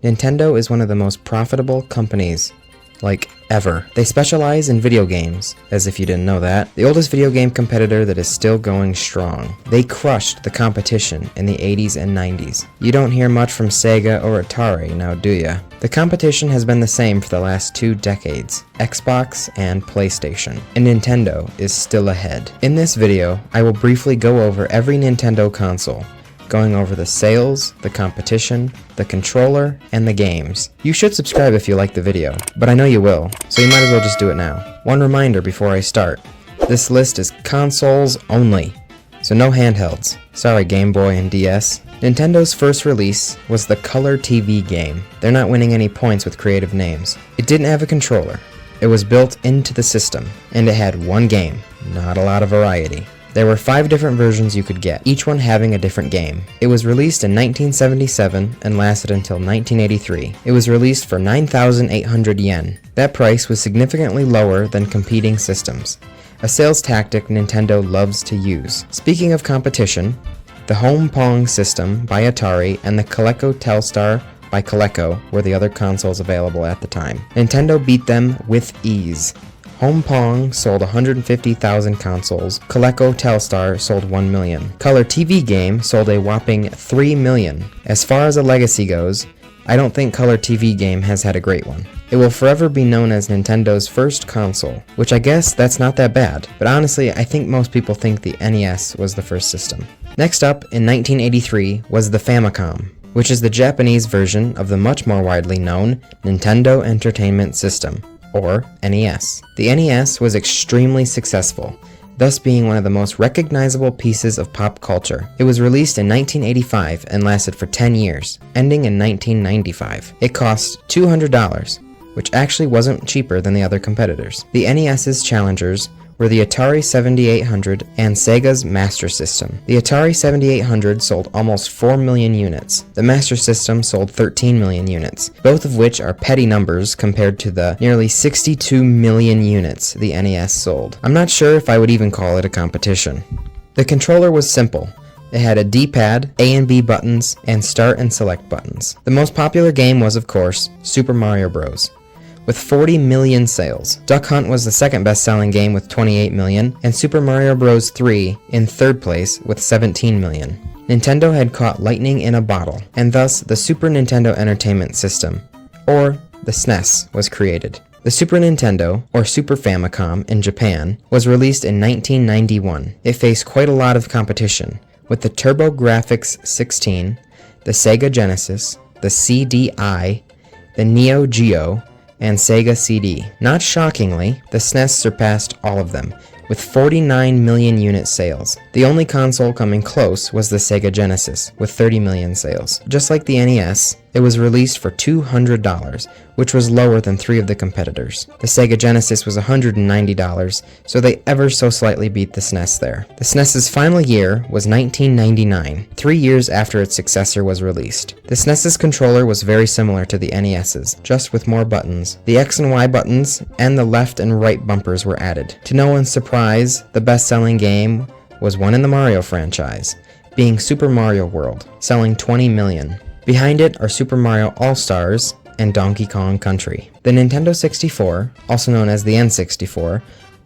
Nintendo is one of the most profitable companies, ever. They specialize in video games, as if you didn't know that. The oldest video game competitor that is still going strong. They crushed the competition in the 80s and 90s. You don't hear much from Sega or Atari now, do ya? The competition has been the same for the last 2 decades, Xbox and PlayStation, and Nintendo is still ahead. In this video, I will briefly go over every Nintendo console, going over the sales, the competition, the controller, and the games. You should subscribe if you like the video, but I know you will, so you might as well just do it now. One reminder before I start, this list is consoles only, so no handhelds. Sorry Game Boy and DS. Nintendo's first release was the Color TV game. They're not winning any points with creative names. It didn't have a controller. It was built into the system, and it had one game, not a lot of variety. There were 5 different versions you could get, each one having a different game. It was released in 1977 and lasted until 1983. It was released for 9,800 yen. That price was significantly lower than competing systems, a sales tactic Nintendo loves to use. Speaking of competition, the Home Pong system by Atari and the Coleco Telstar by Coleco were the other consoles available at the time. Nintendo beat them with ease. Home Pong sold 150,000 consoles, Coleco Telstar sold 1 million. Color TV Game sold a whopping 3 million. As far as a legacy goes, I don't think Color TV Game has had a great one. It will forever be known as Nintendo's first console, which I guess that's not that bad, but honestly I think most people think the NES was the first system. Next up, in 1983, was the Famicom, which is the Japanese version of the much more widely known Nintendo Entertainment System, or NES. The NES was extremely successful, thus being one of the most recognizable pieces of pop culture. It was released in 1985 and lasted for 10 years, ending in 1995. It cost $200, which actually wasn't cheaper than the other competitors. The NES's challengers were the Atari 7800 and Sega's Master System. The Atari 7800 sold almost 4 million units. The Master System sold 13 million units, both of which are petty numbers compared to the nearly 62 million units the NES sold. I'm not sure if I would even call it a competition. The controller was simple. It had a D-pad, A and B buttons, and start and select buttons. The most popular game was, of course, Super Mario Bros., with 40 million sales. Duck Hunt was the second best-selling game with 28 million, and Super Mario Bros. 3 in third place with 17 million. Nintendo had caught lightning in a bottle, and thus the Super Nintendo Entertainment System, or the SNES, was created. The Super Nintendo, or Super Famicom in Japan, was released in 1991. It faced quite a lot of competition, with the TurboGrafx 16, the Sega Genesis, the CDI, the Neo Geo, and Sega CD. Not shockingly, the SNES surpassed all of them, with 49 million unit sales. The only console coming close was the Sega Genesis, with 30 million sales. Just like the NES, it was released for $200, which was lower than 3 of the competitors. The Sega Genesis was $190, so they ever so slightly beat the SNES there. The SNES's final year was 1999, 3 years after its successor was released. The SNES's controller was very similar to the NES's, just with more buttons. The X and Y buttons and the left and right bumpers were added. To no one's surprise, the best-selling game was one in the Mario franchise, being Super Mario World, selling 20 million. Behind it are Super Mario All-Stars and Donkey Kong Country. The Nintendo 64, also known as the N64,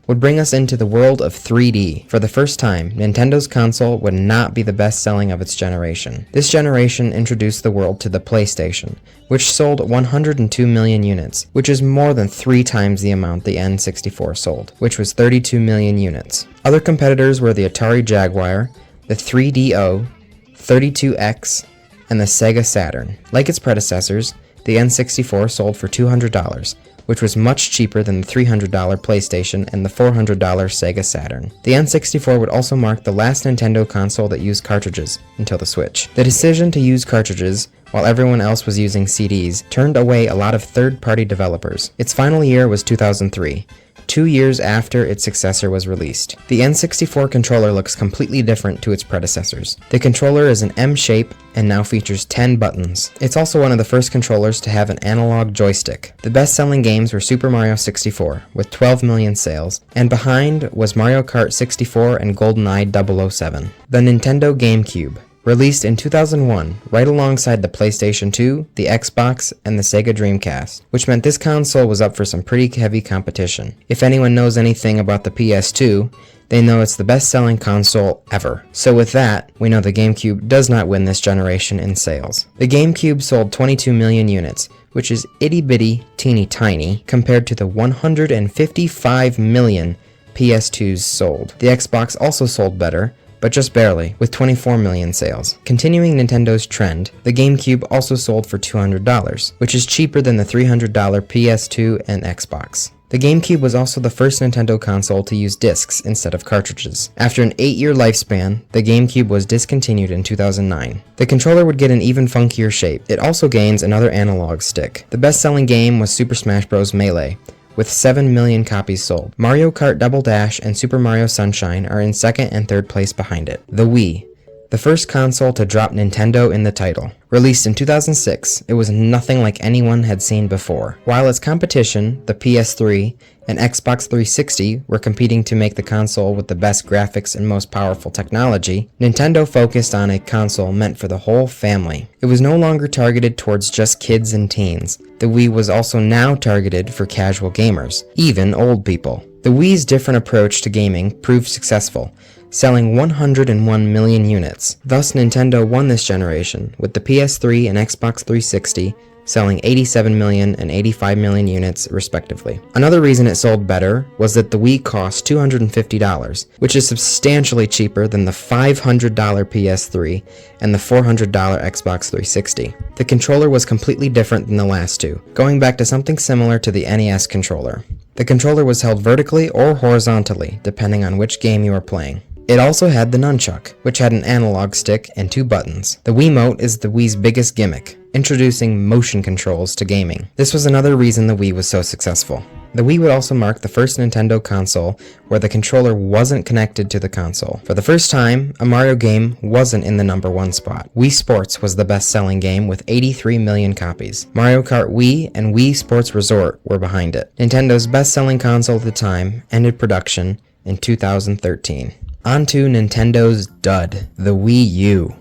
would bring us into the world of 3D. For the first time, Nintendo's console would not be the best-selling of its generation. This generation introduced the world to the PlayStation, which sold 102 million units, which is more than 3 times the amount the N64 sold, which was 32 million units. Other competitors were the Atari Jaguar, the 3DO, 32X, and the Sega Saturn. Like its predecessors, the N64 sold for $200, which was much cheaper than the $300 PlayStation and the $400 Sega Saturn. The N64 would also mark the last Nintendo console that used cartridges, until the Switch. The decision to use cartridges, while everyone else was using CDs, turned away a lot of third-party developers. Its final year was 2003. 2 years after its successor was released. The N64 controller looks completely different to its predecessors. The controller is an M shape and now features 10 buttons. It's also one of the first controllers to have an analog joystick. The best-selling games were Super Mario 64, with 12 million sales, and behind was Mario Kart 64 and GoldenEye 007. The Nintendo GameCube. released in 2001, right alongside the PlayStation 2, the Xbox, and the Sega Dreamcast, which meant this console was up for some pretty heavy competition. If anyone knows anything about the PS2, they know it's the best-selling console ever. So with that, we know the GameCube does not win this generation in sales. The GameCube sold 22 million units, which is itty-bitty, teeny-tiny, compared to the 155 million PS2s sold. The Xbox also sold better, but just barely, with 24 million sales. Continuing Nintendo's trend, the GameCube also sold for $200, which is cheaper than the $300 PS2 and Xbox. The GameCube was also the first Nintendo console to use discs instead of cartridges. After an 8-year lifespan, the GameCube was discontinued in 2009. The controller would get an even funkier shape. It also gains another analog stick. The best-selling game was Super Smash Bros. Melee, with 7 million copies sold. Mario Kart Double Dash and Super Mario Sunshine are in second and third place behind it. The Wii, the first console to drop Nintendo in the title. Released in 2006, it was nothing like anyone had seen before. While its competition, the PS3 and Xbox 360, were competing to make the console with the best graphics and most powerful technology, Nintendo focused on a console meant for the whole family. It was no longer targeted towards just kids and teens. The Wii was also now targeted for casual gamers, even old people. The Wii's different approach to gaming proved successful, selling 101 million units. Thus, Nintendo won this generation, with the PS3 and Xbox 360 selling 87 million and 85 million units respectively. Another reason it sold better was that the Wii cost $250, which is substantially cheaper than the $500 PS3 and the $400 Xbox 360. The controller was completely different than the last two, going back to something similar to the NES controller. The controller was held vertically or horizontally, depending on which game you were playing. It also had the nunchuck, which had an analog stick and 2 buttons. The Wiimote is the Wii's biggest gimmick, introducing motion controls to gaming. This was another reason the Wii was so successful. The Wii would also mark the first Nintendo console where the controller wasn't connected to the console. For the first time, a Mario game wasn't in the #1 spot. Wii Sports was the best-selling game with 83 million copies. Mario Kart Wii and Wii Sports Resort were behind it. Nintendo's best-selling console at the time ended production in 2013. On to Nintendo's dud, the Wii U.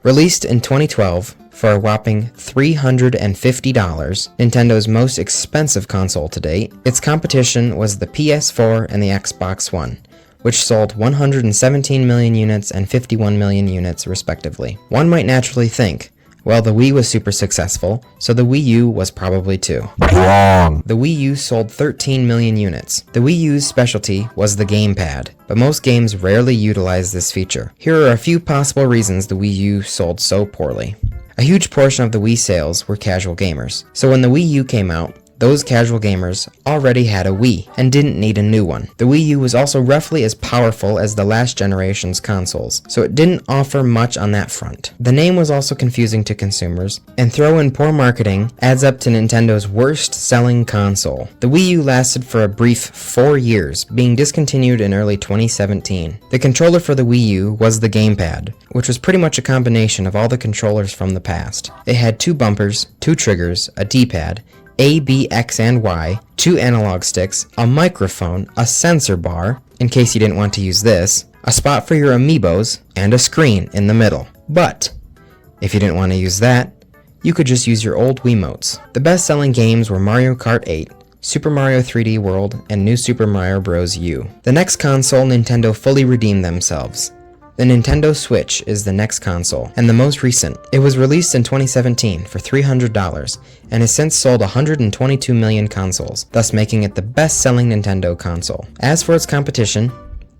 Released in 2012 for a whopping $350, Nintendo's most expensive console to date, its competition was the PS4 and the Xbox One, which sold 117 million units and 51 million units respectively. One might naturally think, well, the Wii was super successful, so the Wii U was probably too. Wrong! The Wii U sold 13 million units. The Wii U's specialty was the gamepad, but most games rarely utilize this feature. Here are a few possible reasons the Wii U sold so poorly. A huge portion of the Wii sales were casual gamers, so when the Wii U came out, those casual gamers already had a Wii and didn't need a new one. The Wii U was also roughly as powerful as the last generation's consoles, so it didn't offer much on that front. The name was also confusing to consumers, and throw in poor marketing adds up to Nintendo's worst-selling console. The Wii U lasted for a brief 4 years, being discontinued in early 2017. The controller for the Wii U was the gamepad, which was pretty much a combination of all the controllers from the past. It had 2 bumpers, 2 triggers, a D-pad, A, B, X, and Y, 2 analog sticks, a microphone, a sensor bar, in case you didn't want to use this, a spot for your amiibos, and a screen in the middle. But if you didn't want to use that, you could just use your old Wiimotes. The best-selling games were Mario Kart 8, Super Mario 3D World, and New Super Mario Bros. U. The next console Nintendo fully redeemed themselves. The Nintendo Switch is the next console, and the most recent. It was released in 2017 for $300, and has since sold 122 million consoles, thus making it the best-selling Nintendo console. As for its competition,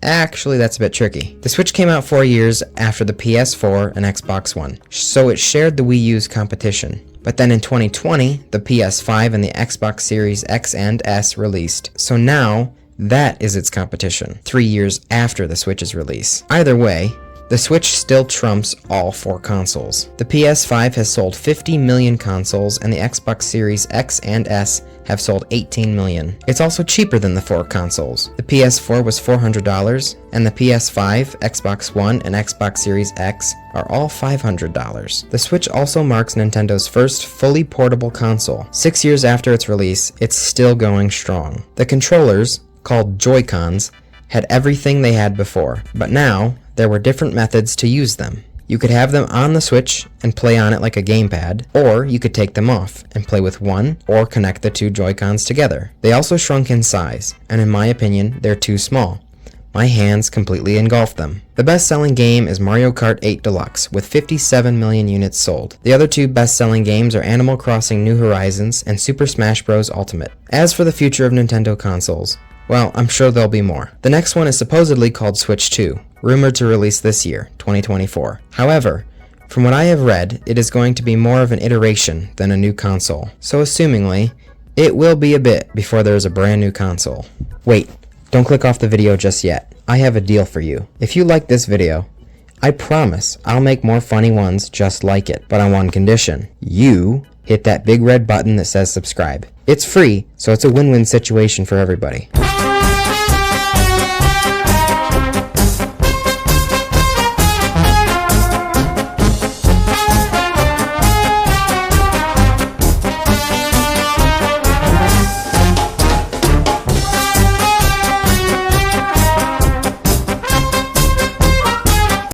actually that's a bit tricky. The Switch came out 4 years after the PS4 and Xbox One, so it shared the Wii U's competition. But then in 2020, the PS5 and the Xbox Series X and S released, so now that is its competition, 3 years after the Switch's release. Either way, the Switch still trumps all 4 consoles. The PS5 has sold 50 million consoles, and the Xbox Series X and S have sold 18 million. It's also cheaper than the 4 consoles. The PS4 was $400, and the PS5, Xbox One, and Xbox Series X are all $500. The Switch also marks Nintendo's first fully portable console. 6 years after its release, it's still going strong. The controllers, called Joy-Cons, had everything they had before, but now there were different methods to use them. You could have them on the Switch and play on it like a gamepad, or you could take them off and play with one or connect the two Joy-Cons together. They also shrunk in size, and in my opinion, they're too small. My hands completely engulfed them. The best-selling game is Mario Kart 8 Deluxe, with 57 million units sold. The other two best-selling games are Animal Crossing New Horizons and Super Smash Bros. Ultimate. As for the future of Nintendo consoles, well, I'm sure there'll be more. The next one is supposedly called Switch 2, rumored to release this year, 2024. However, from what I have read, it is going to be more of an iteration than a new console. So assumingly, it will be a bit before there is a brand new console. Wait, don't click off the video just yet. I have a deal for you. If you like this video, I promise I'll make more funny ones just like it, but on one condition. You hit that big red button that says subscribe. It's free, so it's a win-win situation for everybody.